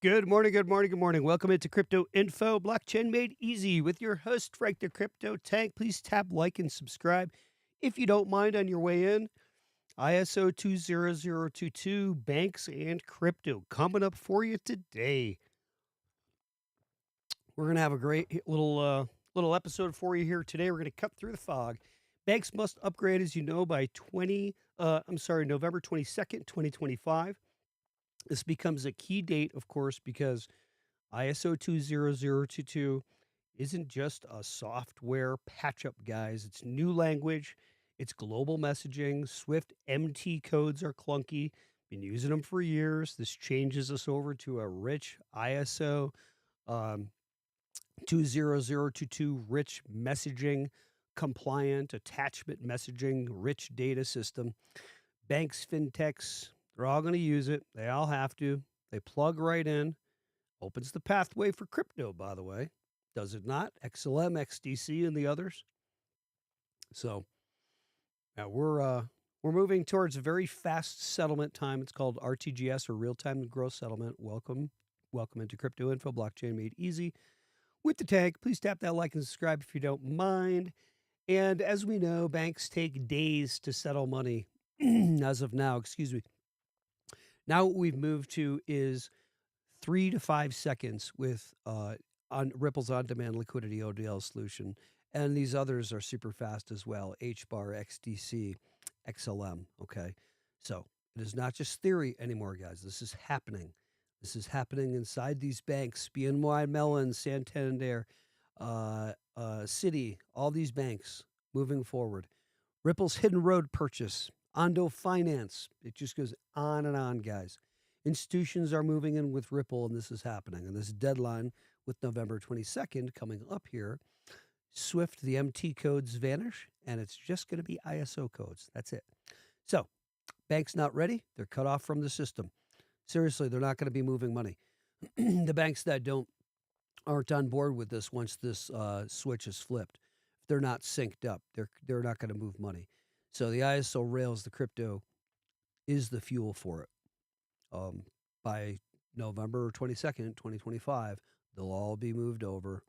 Good morning, good morning, good morning. Welcome into Crypto Info, Blockchain Made Easy with your host, Frank the Crypto Tank. Please tap like and subscribe if you don't mind on your way in. ISO 20022, banks and crypto coming up for you today. We're going to have a great little episode for you here today. We're going to cut through the fog. Banks must upgrade, as you know, by November 22nd, 2025. This becomes a key date, of course, because ISO 20022 isn't just a software patch up, guys. It's new language, it's global messaging. Swift MT codes are clunky. Been using them for years. This changes us over to a rich ISO 20022 rich messaging compliant attachment messaging rich data system. Banks, fintechs, they're all going to use it. They all have to. They plug right in. Opens the pathway for crypto, by the way. Does it not? XLM, XDC, and the others. So now we're moving towards a very fast settlement time. It's called RTGS, or real-time gross settlement. Welcome into Crypto Info, Blockchain Made Easy with the Tank. Please tap that like and subscribe if you don't mind. And as we know, banks take days to settle money. As of now, excuse me. Now what we've moved to is 3 to 5 seconds with on Ripple's on-demand liquidity ODL solution. And these others are super fast as well. HBAR, XDC, XLM. Okay. So it is not just theory anymore, guys. This is happening. This is happening inside these banks. BNY, Mellon, Santander, Citi, all these banks moving forward. Ripple's Hidden Road purchase, Ondo Finance. It just goes on and on, guys. Institutions are moving in with Ripple, and this is happening. And this deadline with November 22nd coming up here, Swift, the MT codes vanish, and it's just going to be ISO codes. That's it. So, banks not ready. They're cut off from the system. Seriously, they're not going to be moving money. The banks that aren't on board with this once this switch is flipped, if they're not synced up, they're not going to move money. So the ISO rails, the crypto, is the fuel for it. By November 22nd, 2025, they'll all be moved over.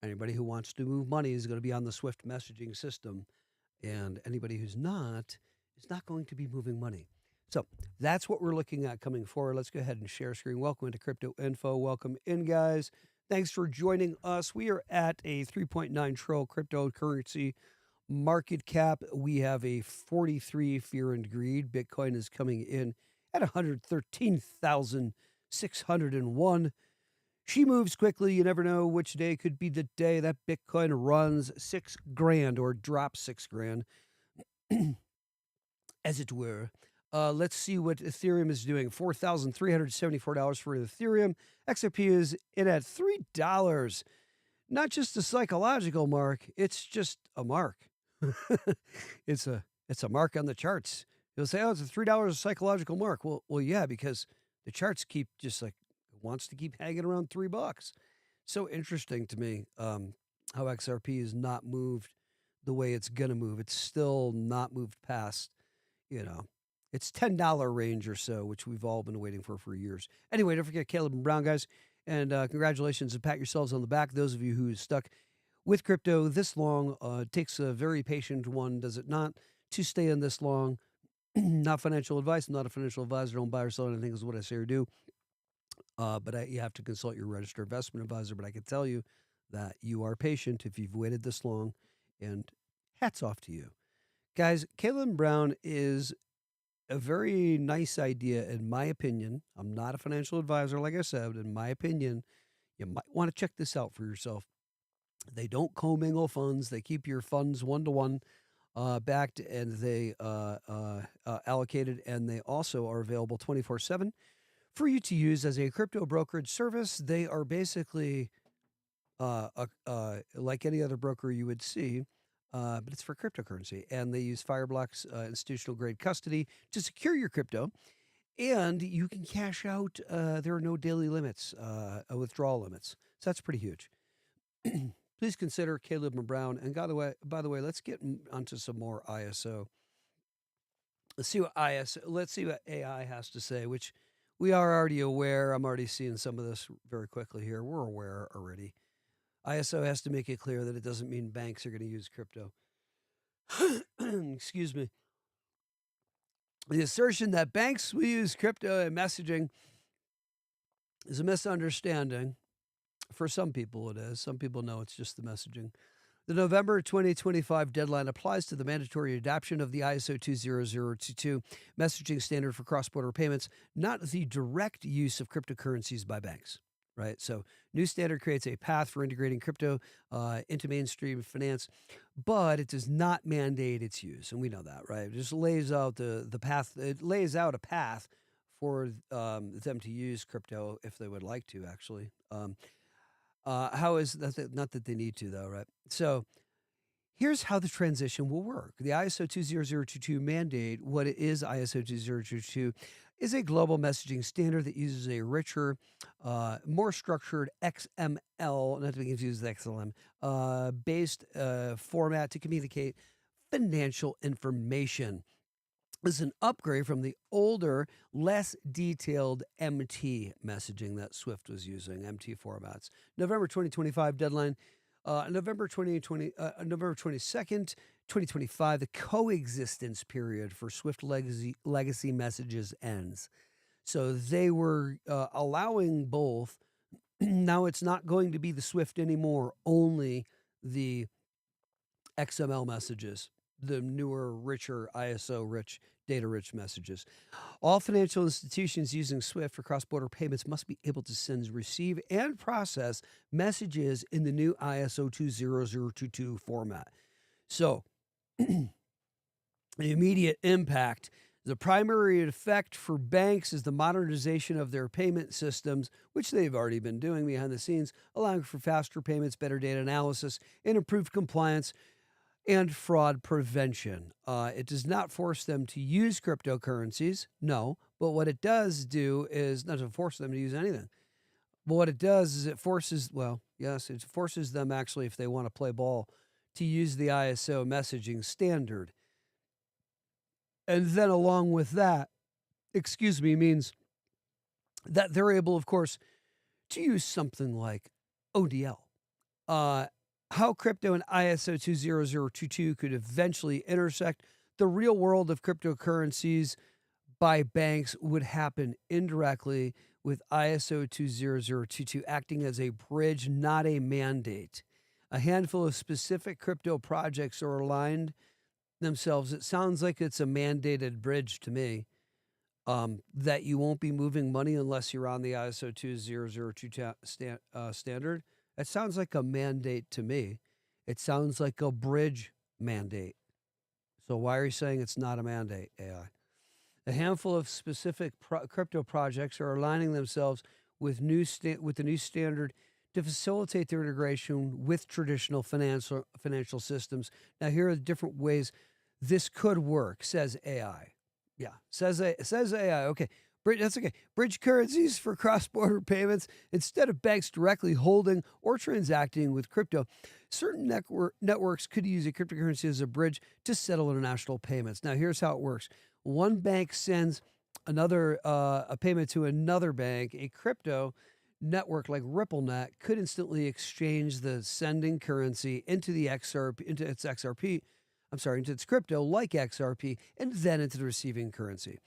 Anybody who wants to move money is going to be on the Swift messaging system, and anybody who's not is not going to be moving money. So that's what we're looking at coming forward. Let's go ahead and share screen. Welcome into Crypto Info. Welcome in, guys. Thanks for joining us. We are at a 3.9 trillion cryptocurrency market cap. We have a 43 fear and greed. Bitcoin is coming in at 113,601. She moves quickly. You never know which day could be the day that Bitcoin runs $6,000 or drops $6,000, as it were. Let's see what Ethereum is doing. $4,374 for Ethereum. XRP is in at $3. Not just a psychological mark. It's just a mark. It's a mark on the charts. You'll say, oh, it's a $3 psychological mark. Well, yeah, because the charts keep just like wants to keep hanging around $3. So interesting to me how XRP is not moved the way it's gonna move. It's still not moved past, it's $10 range or so, which we've all been waiting for years. Anyway, don't forget Caleb and Brown, guys, and congratulations and pat yourselves on the back. Those of you who stuck with crypto this long, it takes a very patient one, does it not, to stay in this long. Not financial advice. I'm not a financial advisor. Don't buy or sell anything is what I say or do. But you have to consult your registered investment advisor. But I can tell you that you are patient if you've waited this long, and hats off to you. Guys, Caleb Brown is a very nice idea, in my opinion. I'm not a financial advisor, like I said. In my opinion, you might want to check this out for yourself. They don't commingle funds. They keep your funds one-to-one backed, and they allocated, and they also are available 24/7 for you to use as a crypto brokerage service. They are basically like any other broker you would see, but it's for cryptocurrency, and they use Fireblocks institutional grade custody to secure your crypto, and you can cash out. There are no daily limits, withdrawal limits, so that's pretty huge. Please consider Caleb and Brown. And by the way, let's get onto some more ISO. Let's see what AI has to say, which we are already aware. I'm already seeing some of this very quickly here. We're aware already. ISO has to make it clear that it doesn't mean banks are going to use crypto. Excuse me. The assertion that banks will use crypto in messaging is a misunderstanding. For some people, it is. Some people know it's just the messaging. The November 2025 deadline applies to the mandatory adoption of the ISO 20022 messaging standard for cross-border payments, not the direct use of cryptocurrencies by banks, right? So new standard creates a path for integrating crypto into mainstream finance, but it does not mandate its use. And we know that, right? It just lays out the path. It lays out a path for them to use crypto if they would like to, actually. How is that? Not that they need to, though, right? So here's how the transition will work. The ISO 20022 mandate, what it is ISO 20022, is a global messaging standard that uses a richer, more structured XML, not to be confused with XLM, based format to communicate financial information. This is an upgrade from the older, less detailed MT messaging that Swift was using, MT formats. November 2025 deadline, November 22nd, 2025, the coexistence period for Swift legacy messages ends. So they were allowing both. Now it's not going to be the Swift anymore, only the XML messages, the newer, richer, ISO-rich, data-rich messages. All financial institutions using Swift for cross-border payments must be able to send, receive, and process messages in the new ISO 20022 format. So, the immediate impact, the primary effect for banks is the modernization of their payment systems, which they've already been doing behind the scenes, allowing for faster payments, better data analysis, and improved compliance and fraud prevention. It does not force them to use cryptocurrencies, no, but what it does do is not to force them to use anything. But what it does is it forces, well, yes, it forces them actually, if they want to play ball, to use the ISO messaging standard. And then along with that, means that they're able, of course, to use something like ODL. How crypto and ISO 20022 could eventually intersect the real world of cryptocurrencies by banks would happen indirectly, with ISO 20022 acting as a bridge, not a mandate. A handful of specific crypto projects are aligned themselves. It sounds like it's a mandated bridge to me, that you won't be moving money unless you're on the ISO 20022 standard. It sounds like a mandate to me. It sounds like a bridge mandate. So why are you saying it's not a mandate, AI? A handful of specific crypto projects are aligning themselves with the new standard to facilitate their integration with traditional financial systems. Now, here are the different ways this could work, says AI. Yeah, says AI. Okay. That's okay. Bridge currencies for cross-border payments. Instead of banks directly holding or transacting with crypto, certain networks could use a cryptocurrency as a bridge to settle international payments. Now, here's how it works. One bank sends a payment to another bank. A crypto network like RippleNet could instantly exchange the sending currency into its crypto like XRP, and then into the receiving currency.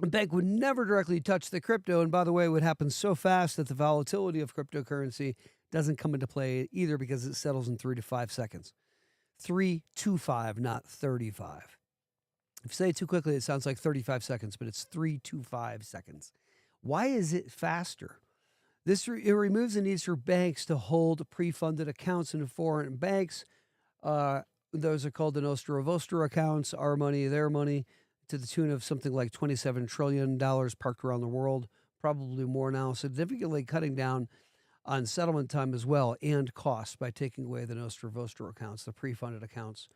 A bank would never directly touch the crypto, and by the way, it would happen so fast that the volatility of cryptocurrency doesn't come into play either, because it settles in 3 to 5 seconds. 3 to 5, not 35. If you say it too quickly, it sounds like 35 seconds, but it's 3 to 5 seconds. Why is it faster? It removes the need for banks to hold pre-funded accounts in foreign banks. Those are called the Nostra Vostra accounts, our money, their money, to the tune of something like $27 trillion parked around the world, probably more now, significantly cutting down on settlement time as well and costs by taking away the Nostra Vostra accounts, the pre-funded accounts,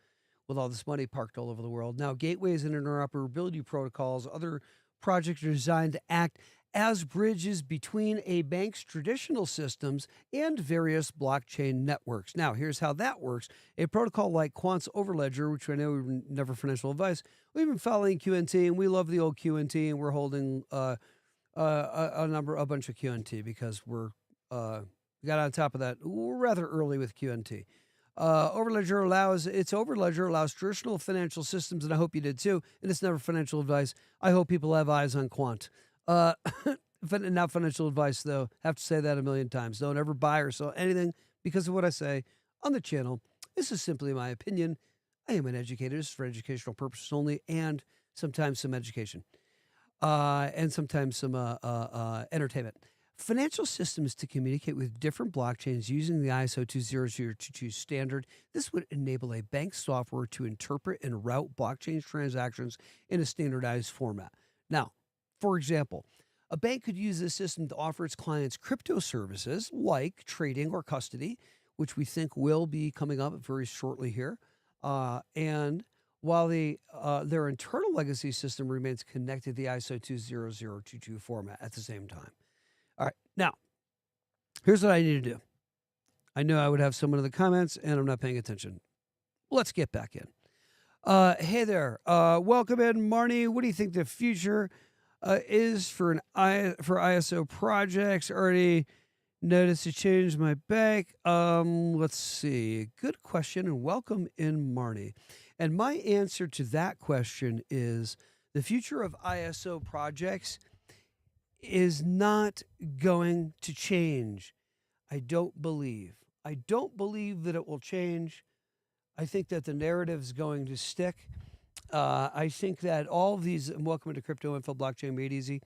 with all this money parked all over the world. Now, gateways and interoperability protocols, other projects are designed to act as bridges between a bank's traditional systems and various blockchain networks. Now, here's how that works. A protocol like Quant's Overledger, which I know we never financial advice, we've been following QNT, and we love the old QNT, and we're holding a bunch of QNT because we got on top of that rather early with QNT. Overledger allows traditional financial systems, and I hope you did too, and it's never financial advice. I hope people have eyes on Quant. Not financial advice, though. Have to say that a million times. Don't ever buy or sell anything because of what I say on the channel. This is simply my opinion. I am an educator. This is for educational purposes only, and sometimes some education, and sometimes some entertainment. Financial systems to communicate with different blockchains using the ISO 20022 standard. This would enable a bank software to interpret and route blockchain transactions in a standardized format. Now, for example, a bank could use this system to offer its clients crypto services like trading or custody, which we think will be coming up very shortly here. And while their internal legacy system remains connected to the ISO 20022 format at the same time. All right, now, here's what I need to do. I know I would have someone in the comments, and I'm not paying attention. Let's get back in. Hey there. Welcome in, Marnie. What do you think the future is for ISO projects? Already noticed a change in my bank. Let's see. Good question, and welcome in, Marnie. And my answer to that question is the future of ISO projects is not going to change. I don't believe that it will change. I think that the narrative is going to stick. I think that all of these, and welcome to Crypto Info Blockchain Made Easy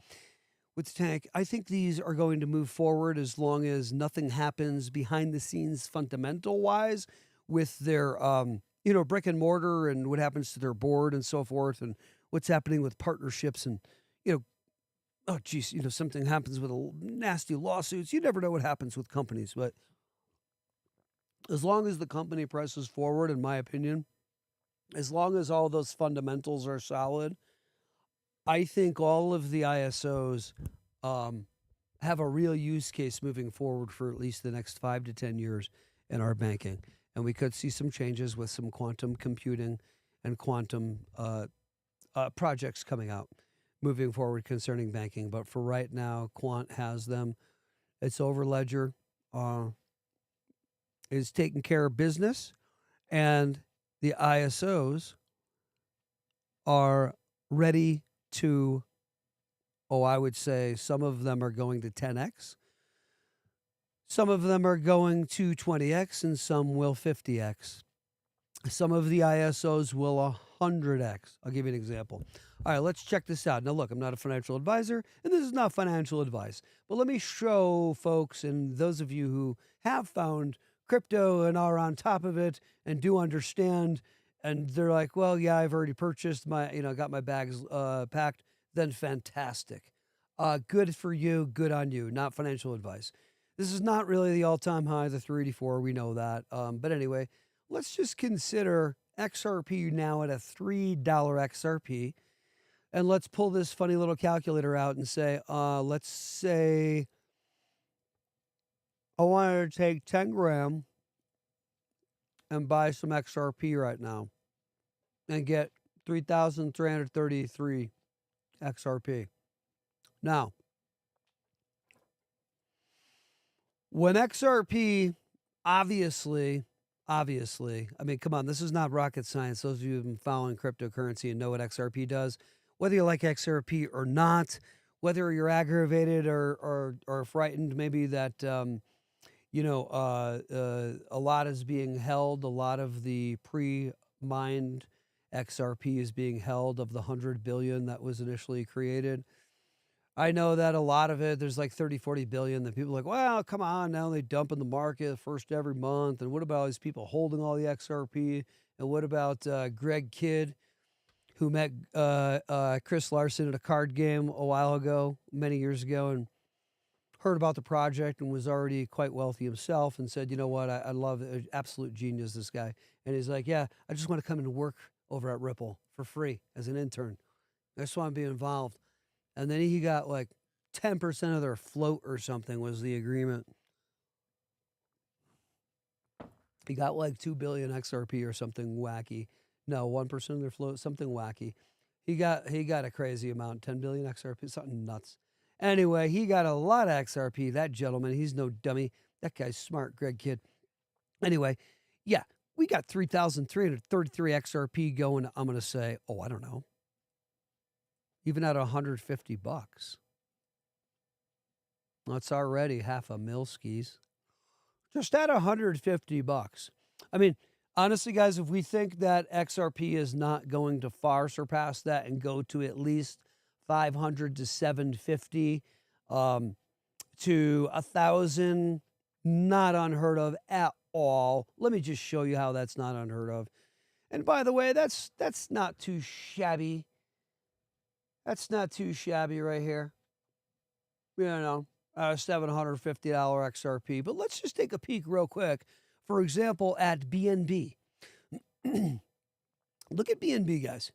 with the tank. I think these are going to move forward as long as nothing happens behind the scenes fundamental wise with their, brick and mortar and what happens to their board and so forth, and what's happening with partnerships and, oh, geez, something happens with nasty lawsuits. You never know what happens with companies. But as long as the company presses forward, in my opinion, as long as all those fundamentals are solid, I think all of the ISOs have a real use case moving forward for at least the next 5 to 10 years in our banking. And we could see some changes with some quantum computing and quantum projects coming out moving forward concerning banking. But for right now, Quant has them. It's Overledger is taking care of business, and the ISOs are ready to, I would say some of them are going to 10x, some of them are going to 20x, and some will 50x. Some of the ISOs will 100x. I'll give you an example. All right, let's check this out. Now, look, I'm not a financial advisor, and this is not financial advice. But let me show folks, and those of you who have found crypto and are on top of it and do understand, and they're like, well, yeah, I've already purchased got my bags packed, then fantastic. Good for you, good on you, not financial advice. This is not really the all-time high, the 384, we know that. But anyway, let's just consider XRP now at a $3 XRP. And let's pull this funny little calculator out and say, let's say I wanted to take 10 gram and buy some XRP right now and get 3,333 XRP. Now, when XRP, obviously, I mean, come on, this is not rocket science. Those of you who have been following cryptocurrency and know what XRP does, whether you like XRP or not, whether you're aggravated or frightened, maybe that, a lot is being held, a lot of the pre-mined XRP is being held of the 100 billion that was initially created. I know that a lot of it, there's like 30, 40 billion that people are like, well, come on, now they dump in the market first every month. And what about all these people holding all the XRP? And what about Greg Kidd, who met Chris Larson at a card game a while ago, many years ago, and heard about the project and was already quite wealthy himself and said, you know what, I love it. Absolute genius, this guy. And he's like, yeah, I just want to come and work over at Ripple for free as an intern. I just want to be involved. And then he got like 10% of their float or something was the agreement. He got like 2 billion XRP or something wacky. No, 1% of their float, something wacky. He got a crazy amount, 10 billion XRP, something nuts. Anyway, he got a lot of XRP. That gentleman, he's no dummy. That guy's smart, Greg Kidd. Anyway, yeah, we got 3,333 XRP going. I'm going to say, I don't know, even at $150. That's already half a mil skis. Just at $150. I mean, honestly, guys, if we think that XRP is not going to far surpass that and go to at least 500 to 750 to 1,000, not unheard of at all. Let me just show you how that's not unheard of. And by the way, that's not too shabby. That's not too shabby right here. You know, $750 XRP. But let's just take a peek real quick. For example, at BNB. Look at BNB, guys.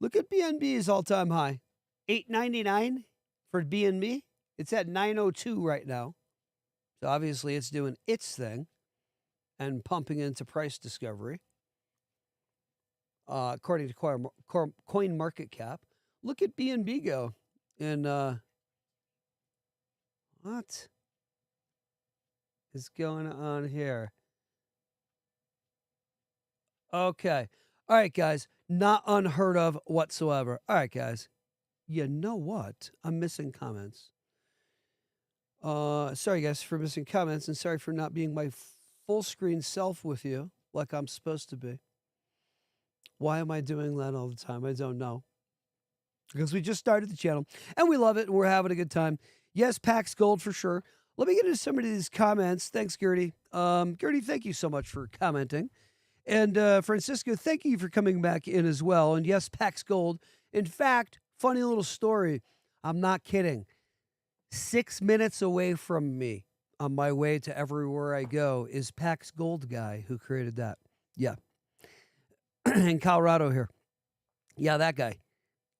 Look at BNB's all-time high. $8.99 for BNB. It's at $9.02 right now. So obviously it's doing its thing and pumping into price discovery. According to Coin Market Cap. Look at BNB go. And what is going on here? Okay. All right, guys. Not unheard of whatsoever. All right, guys. You know what? I'm missing comments. Sorry, guys, for missing comments, and sorry for not being my full screen self with you like I'm supposed to be. Why am I doing that all the time? I don't know. Because we just started the channel, and we love it, and we're having a good time. Yes, Pax Gold for sure. Let me get into some of these comments. Thanks, Gertie. Gertie, thank you so much for commenting. And Francisco, thank you for coming back in as well. And yes, Pax Gold. In fact, funny little story. I'm not kidding. 6 minutes away from me on my way to everywhere I go is Pax Gold guy who created that. Yeah. In Colorado here. Yeah, that guy.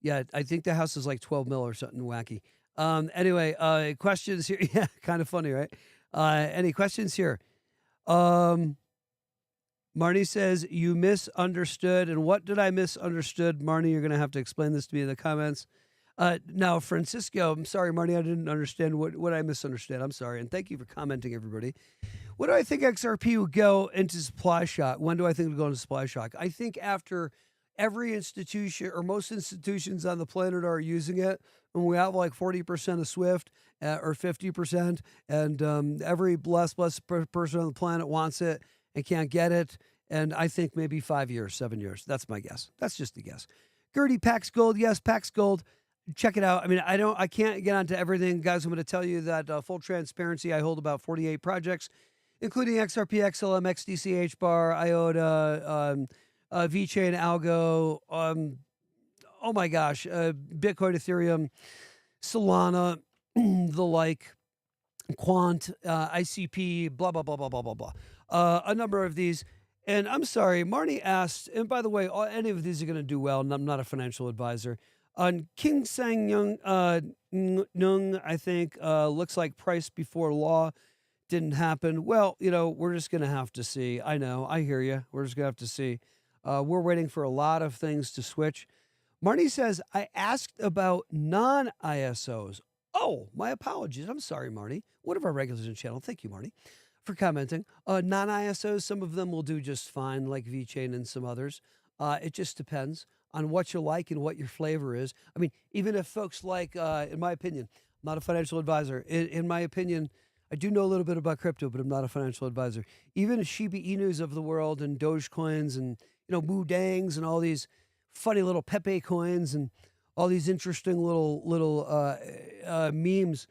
Yeah, I think the house is like 12 mil or something wacky. Anyway, questions here. Yeah, kind of funny, right? Any questions here? Marnie says, you misunderstood. And what did I misunderstood? Marnie, you're going to have to explain this to me in the comments. Now, Francisco, I'm sorry, Marnie, I didn't understand what I misunderstood. I'm sorry. And thank you for commenting, everybody. What do I think XRP would go into supply shock? When do I think it would go into supply shock? I think after every institution or most institutions on the planet are using it, and we have like 40% of SWIFT or 50%, and every blessed person on the planet wants it and can't get it. And I think maybe 5 years, 7 years. That's my guess. That's just a guess. Gertie, Pax Gold. Yes, Pax Gold. Check it out. I mean, I can't get onto everything. Guys, I'm going to tell you that full transparency, I hold about 48 projects, including XRP, XLM, XDC, HBAR, IOTA, VeChain, ALGO, oh my gosh, Bitcoin, Ethereum, Solana, the like, Quant, ICP, blah, blah, blah, blah, blah, blah, blah. A number of these. And I'm sorry, Marnie asked, and by the way, any of these are going to do well, and I'm not a financial advisor. On King Sang Young, Nung, I think, looks like price before law didn't happen. Well, you know, we're just going to have to see. I know, I hear you. We're just going to have to see. We're waiting for a lot of things to switch. Marnie says, I asked about non-ISOs. Oh, my apologies. I'm sorry, Marnie. One of our regulars in the channel. Thank you, Marnie, for commenting. Non-ISOs, some of them will do just fine, like VeChain and some others. It just depends on what you like and what your flavor is. I mean, even if folks like, in my opinion, I'm not a financial advisor. In my opinion, I do know a little bit about crypto, but I'm not a financial advisor. Even Shiba Inus of the world and Dogecoins and, you know, Mudangs and all these funny little Pepe coins and all these interesting little memes.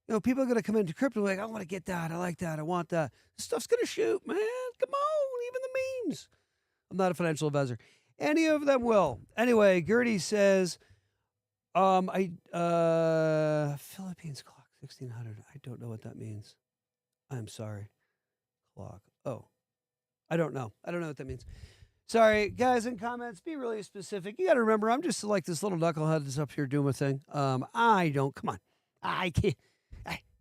You know, people are going to come into crypto like, I want to get that. I like that. I want that. This stuff's going to shoot, man. Come on, even the memes. I'm not a financial advisor. Any of them will. Anyway, Gertie says, Philippines clock, 1600. I don't know what that means. I'm sorry. Clock. Oh, I don't know. I don't know what that means. Sorry, guys, in comments, be really specific. You got to remember, I'm just like this little knucklehead that's up here doing a thing. Come on. I can't.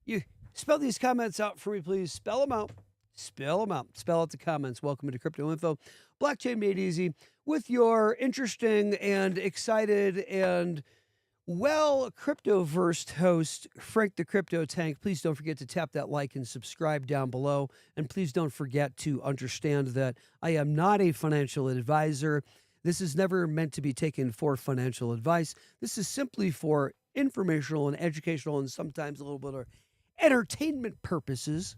You spell these comments out for me, please. Spell them out. Spell them out. Spell out the comments. Welcome to Crypto Info. Blockchain made easy with your interesting and excited and crypto-versed host, Frank the Crypto Tank. Please don't forget to tap that like and subscribe down below. And please don't forget to understand that I am not a financial advisor. This is never meant to be taken for financial advice. This is simply for informational and educational and sometimes a little bit of entertainment purposes.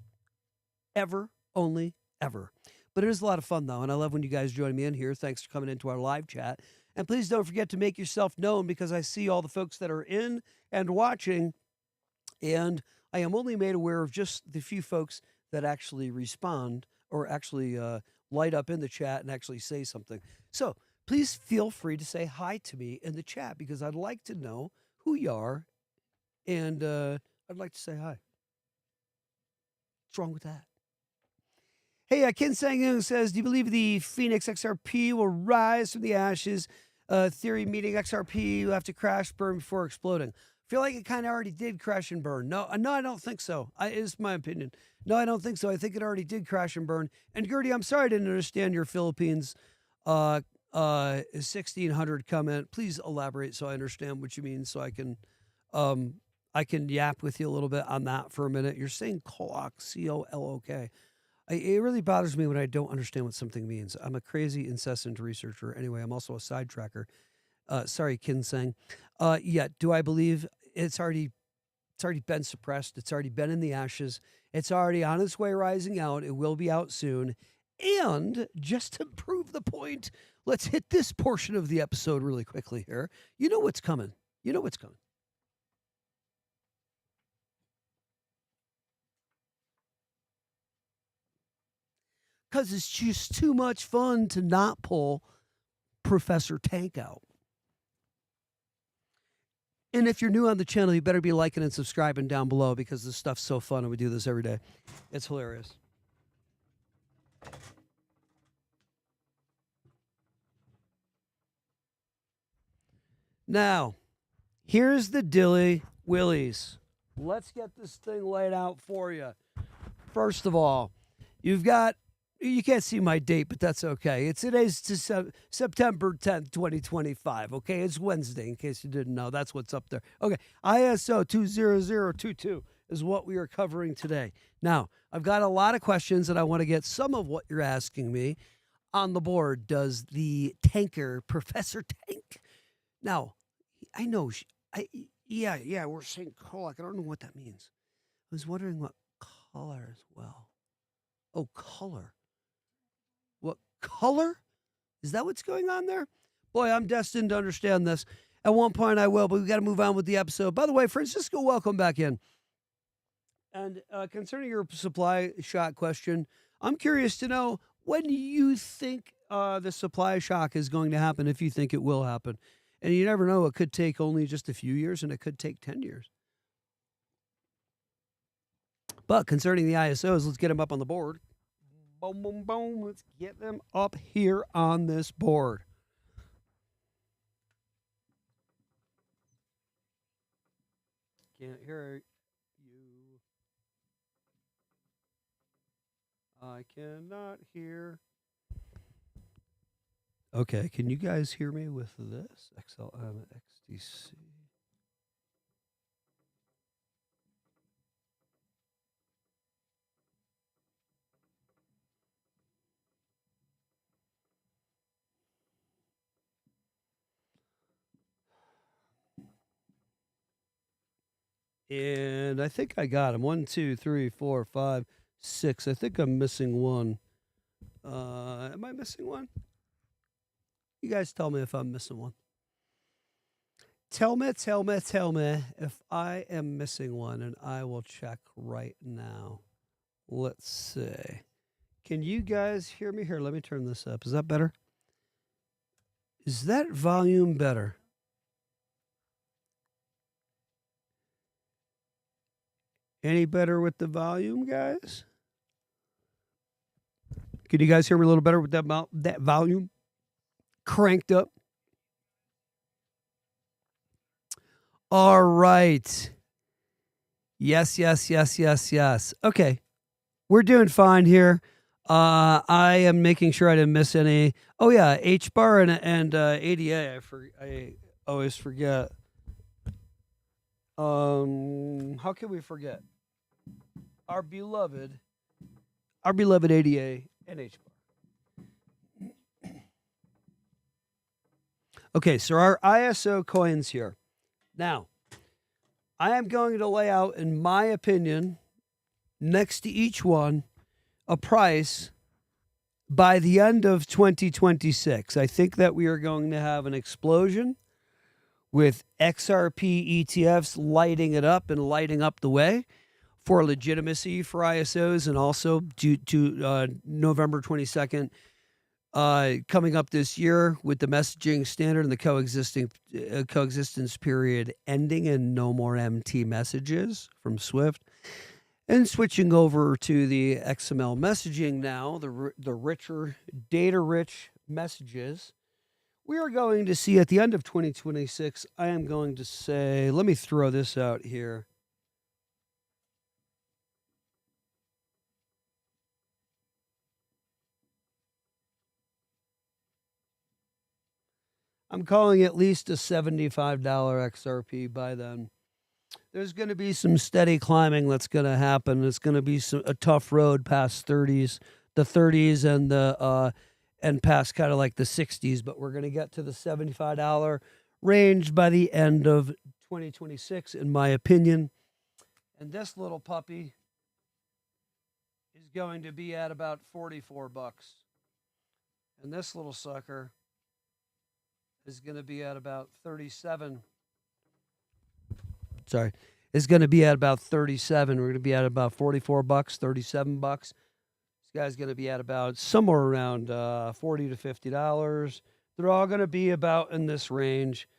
Ever, only, ever. But it is a lot of fun, though, and I love when you guys join me in here. Thanks for coming into our live chat. And please don't forget to make yourself known, because I see all the folks that are in and watching, and I am only made aware of just the few folks that actually respond or actually light up in the chat and actually say something. So please feel free to say hi to me in the chat, because I'd like to know who you are, and I'd like to say hi. What's wrong with that? Hey, Ken Sang says, do you believe the Phoenix XRP will rise from the ashes? Theory meeting XRP will have to crash, burn before exploding. I feel like it kind of already did crash and burn. No, I don't think so. It's my opinion. No, I don't think so. I think it already did crash and burn. And Gertie, I'm sorry I didn't understand your Philippines 1600 comment. Please elaborate so I understand what you mean, so I can yap with you a little bit on that for a minute. You're saying Colok, C-O-L-O-K. It really bothers me when I don't understand what something means. I'm a crazy, incessant researcher. Anyway, I'm also a sidetracker. Sorry, Kinseng. Yeah, do I believe it's already been suppressed? It's already been in the ashes. It's already on its way rising out. It will be out soon. And just to prove the point, let's hit this portion of the episode really quickly here. You know what's coming. You know what's coming. Because it's just too much fun to not pull Professor Tank out. And if you're new on the channel, you better be liking and subscribing down below, because this stuff's so fun and we do this every day. It's hilarious. Now, here's the dilly willies. Let's get this thing laid out for you. First of all, you can't see my date, but that's okay. Today's September 10th, 2025. Okay, it's Wednesday, in case you didn't know. That's what's up there. Okay, ISO 20022 is what we are covering today. Now, I've got a lot of questions, and I want to get some of what you're asking me on the board. Does the tanker, Professor Tank? Now, I know, yeah, we're saying Kolak. I don't know what that means. I was wondering what color as well. Oh, color. What color? Is that what's going on there? Boy, I'm destined to understand this. At one point I will, but we've got to move on with the episode. By the way, Francisco, welcome back in. And concerning your supply shock question, I'm curious to know, when you think the supply shock is going to happen, if you think it will happen. And you never know, it could take only just a few years, and it could take 10 years. But concerning the ISOs, let's get them up on the board. Boom, boom, boom. Let's get them up here on this board. Can't hear you. I cannot hear. Okay, can you guys hear me with this? XLM, XDC. And I think I got him. 1, 2, 3, 4, 5, 6. I think I'm missing one. Am I missing one? You guys tell me if I'm missing one. Tell me if I am missing one, and I will check right now. Let's see. Can you guys hear me? Here, let me turn this up. Is that better? Is that volume better? Any better with the volume, guys? Can you guys hear me a little better with that volume cranked up? All right. Yes. Okay. We're doing fine here. I am making sure I didn't miss any. Oh yeah, H bar and ADA. I always forget. How can we forget our beloved ADA and H bar? Okay, so our ISO coins here. Now, I am going to lay out, in my opinion, next to each one, a price by the end of 2026. I think that we are going to have an explosion with XRP ETFs lighting it up and lighting up the way for legitimacy for ISOs, and also due to November 22nd coming up this year with the messaging standard and the coexistence period ending and no more MT messages from Swift. And switching over to the XML messaging now, the richer, data-rich messages, we are going to see at the end of 2026, I am going to say, let me throw this out here. I'm calling at least a $75 XRP by then. There's going to be some steady climbing that's going to happen. It's going to be a tough road past the 30s and past kind of like the 60s, but we're going to get to the $75 range by the end of 2026, in my opinion. And this little puppy is going to be at about $44. And this little sucker is going to be at about 37. Sorry, is going to be at about 37. We're going to be at about $44, $37. This guy's going to be at about somewhere around $40 to $50. They're all going to be about in this range,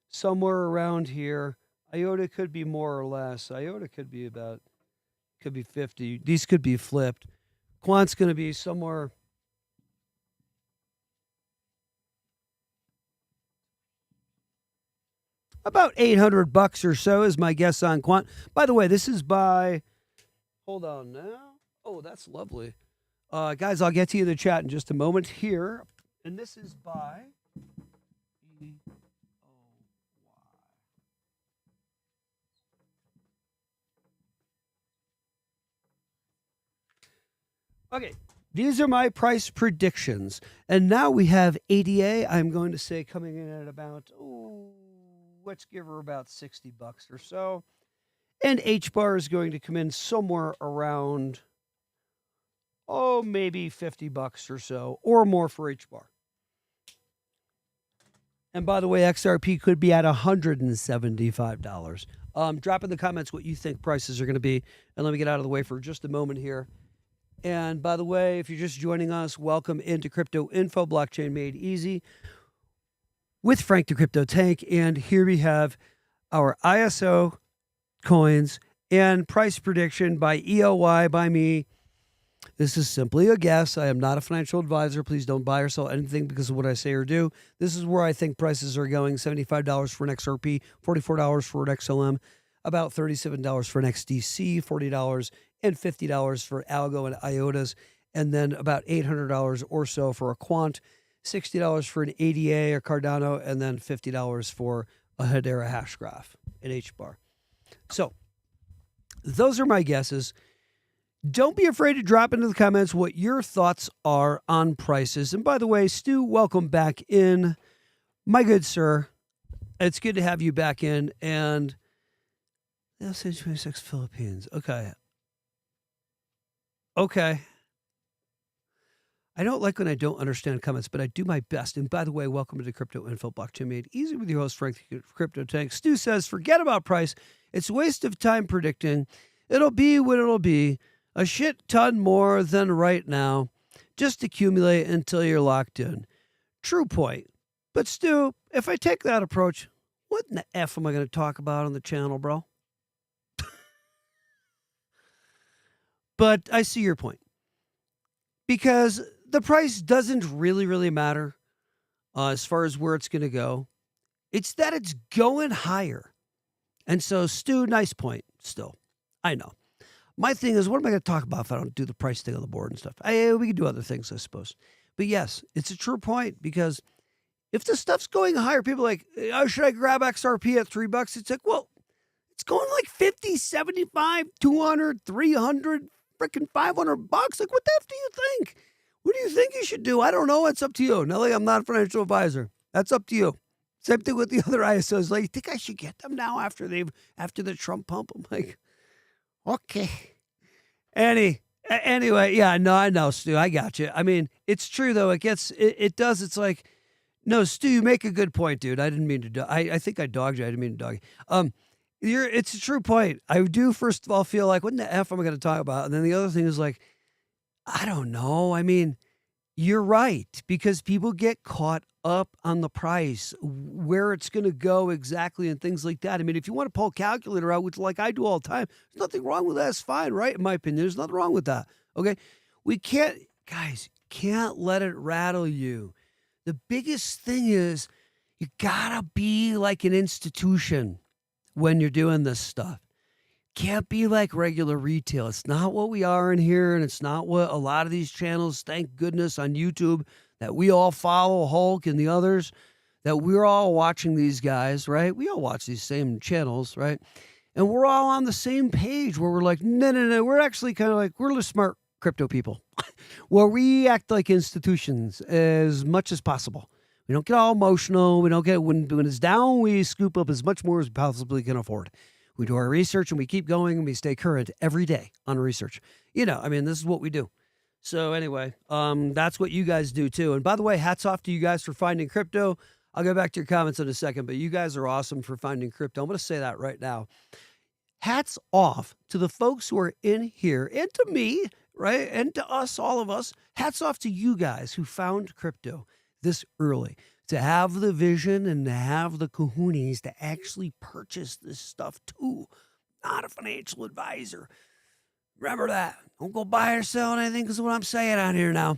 somewhere around here. IOTA could be more or less. IOTA could be 50. These could be flipped. Quant's going to be somewhere. About $800 or so is my guess on Quant. By the way, this is by. Hold on now. Oh, that's lovely. Guys, I'll get to you in the chat in just a moment here. And this is by. Okay, these are my price predictions. And now we have ADA, I'm going to say, coming in at about, let's give her about $60 or so. And H bar is going to come in somewhere around, maybe $50 or so, or more for H bar. And by the way, XRP could be at $175. Drop in the comments what you think prices are going to be. And let me get out of the way for just a moment here. And by the way, if you're just joining us, welcome into Crypto Info, Blockchain Made Easy with Frank the Crypto Tank. And here we have our ISO coins and price prediction by EOY by me. This is simply a guess. I am not a financial advisor. Please don't buy or sell anything because of what I say or do. This is where I think prices are going. $75 for an XRP, $44 for an XLM, about $37 for an XDC, $40 and $50 for ALGO and IOTAs, and then about $800 or so for a Quant, $60 for an ADA or Cardano, and then $50 for a Hedera hash graph, an H bar. So those are my guesses. Don't be afraid to drop into the comments what your thoughts are on prices. And by the way, Stu, welcome back in. My good sir, it's good to have you back in. And LC 26 Philippines. Okay. I don't like when I don't understand comments, but I do my best. And by the way, welcome to Crypto Info, Blockchain Made Easy with your host, Frank the Crypto Tank. Stu says, forget about price. It's a waste of time predicting. It'll be what it'll be. A shit ton more than right now. Just accumulate until you're locked in. True point. But Stu, if I take that approach, what in the F am I going to talk about on the channel, bro? But I see your point. Because the price doesn't really matter as far as where it's going to go. It's that it's going higher. And so, Stu, nice point still. I know. My thing is, what am I going to talk about if I don't do the price thing on the board and stuff? We can do other things, I suppose. But yes, it's a true point, because if the stuff's going higher, people are like, oh, should I grab XRP at $3? It's like, well, it's going like 50, 75, 200, 300, freaking $500. Like, what the F do you think? What do you think you should do? I don't know. It's up to you. Nelly, I'm not a financial advisor. That's up to you. Same thing with the other ISOs. Like, you think I should get them now after the Trump pump? I'm like, okay. Anyway, yeah, no, I know, Stu. I got you. I mean, it's true, though. It does. It's like, no, Stu, you make a good point, dude. I didn't mean to. I think I dogged you. I didn't mean to dog you. It's a true point. I do, first of all, feel like, what in the F am I going to talk about? And then the other thing is like, I don't know. I mean, you're right, because people get caught up on the price, where it's going to go exactly, and things like that. I mean, if you want to pull a calculator out, which like I do all the time, there's nothing wrong with that. It's fine, right? In my opinion, there's nothing wrong with that. Okay. We can't let it rattle you. The biggest thing is you gotta be like an institution when you're doing this stuff. Can't be like regular retail. It's not what we are in here, and it's not what a lot of these channels, thank goodness, on YouTube that we all follow, Hulk and the others, that we're all watching these guys, right? We all watch these same channels, right? And we're all on the same page where we're like, no. We're actually kind of like, we're the smart crypto people, where we act like institutions as much as possible. We don't get all emotional. We don't get, when it's down, we scoop up as much more as we possibly can afford. We do our research, and we keep going, and we stay current every day on research. I mean, this is what we do. So anyway, that's what you guys do too. And by the way, hats off to you guys for finding crypto. I'll go back to your comments in a second, but you guys are awesome for finding crypto. I'm going to say that right now. Hats off to the folks who are in here, and to me, right? And to us, all of us. Hats off to you guys who found crypto this early, to have the vision and to have the cojones to actually purchase this stuff too. Not a financial advisor. Remember that. Don't go buy or sell anything, is what I'm saying on here now.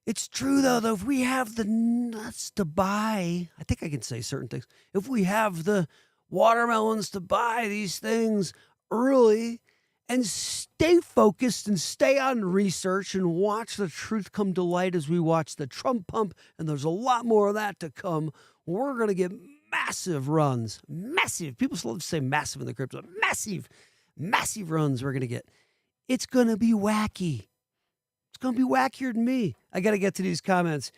It's true, though, if we have the nuts to buy, I think I can say certain things. If we have the watermelons to buy these things early and stay focused and stay on research and watch the truth come to light as we watch the Trump pump, and there's a lot more of that to come, we're going to get massive runs. Massive. People love to say massive in the crypto. Massive runs we're going to get. It's going to be wacky. It's going to be wackier than me. I got to get to these comments.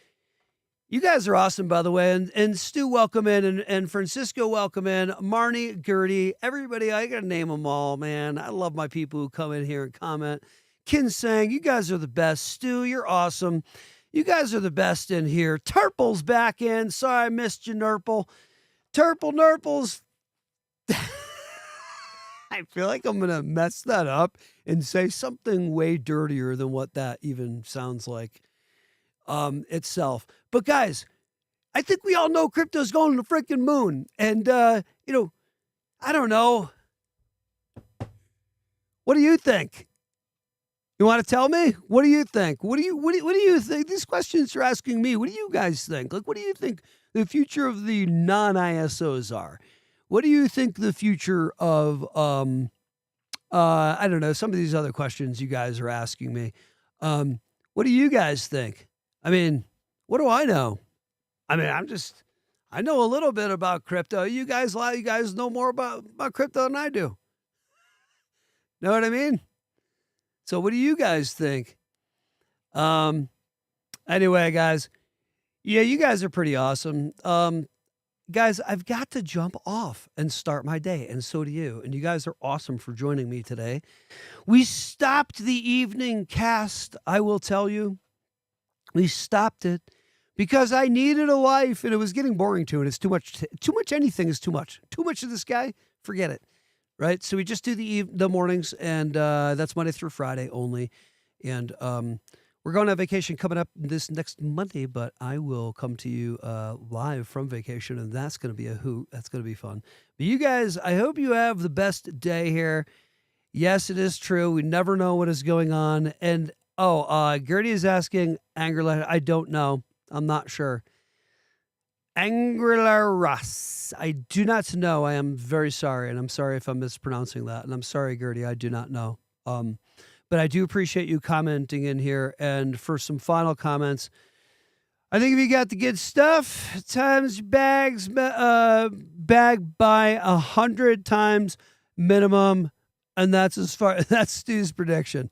You guys are awesome, by the way. And Stu, welcome in. And Francisco, welcome in. Marnie, Gertie, everybody. I got to name them all, man. I love my people who come in here and comment. Kin Sang, you guys are the best. Stu, you're awesome. You guys are the best in here. Turple's back in. Sorry I missed you, Nurple. Nurple's. I feel like I'm going to mess that up and say something way dirtier than what that even sounds like itself. But guys, I think we all know crypto's going to the freaking moon. And, I don't know. What do you think? You want to tell me? What do you think? What do you think? These questions you're asking me, what do you guys think? Like, what do you think the future of the non-ISOs are? What do you think the future of, I don't know, some of these other questions you guys are asking me? What do you guys think? I mean, what do I know? I mean, I know a little bit about crypto. You guys know more about crypto than I do. Know what I mean? So what do you guys think? Anyway, guys, yeah, you guys are pretty awesome. Guys, I've got to jump off and start my day, and so do you. And you guys are awesome for joining me today. We stopped the evening cast, I will tell you. We stopped it because I needed a life, and it was getting boring too, and it's too much. Too much anything is too much. Too much of this guy, forget it, right? So we just do the mornings, and that's Monday through Friday only. And we're going on vacation coming up this next Monday, but I will come to you live from vacation, and that's going to be a hoot. That's going to be fun. But you guys, I hope you have the best day here. Yes, it is true. We never know what is going on. And, Gertie is asking, anger letter. I don't know. I'm not sure. Angular Russ. I do not know. I am very sorry, and I'm sorry if I'm mispronouncing that. And I'm sorry, Gertie, I do not know. But I do appreciate you commenting in here. And for some final comments, I think if you got the good stuff, times bags, bag by 100 times minimum, and that's Stu's prediction.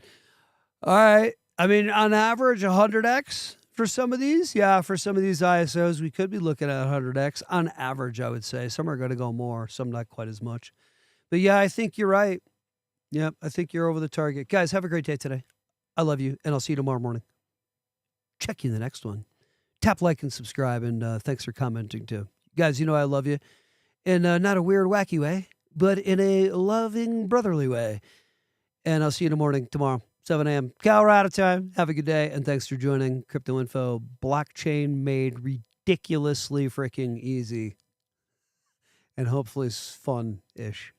All right. I mean, on average, 100x for some of these. Yeah, for some of these ISOs, we could be looking at 100x on average, I would say. Some are going to go more, some not quite as much. But yeah, I think you're right. Yep, I think you're over the target. Guys, have a great day today. I love you, and I'll see you tomorrow morning. Check you in the next one. Tap like and subscribe, and thanks for commenting too. Guys, you know I love you in not a weird, wacky way, but in a loving, brotherly way. And I'll see you in the morning tomorrow, 7 a.m. Cal, we're out of time. Have a good day, and thanks for joining Crypto Info. Blockchain made ridiculously freaking easy, and hopefully fun-ish.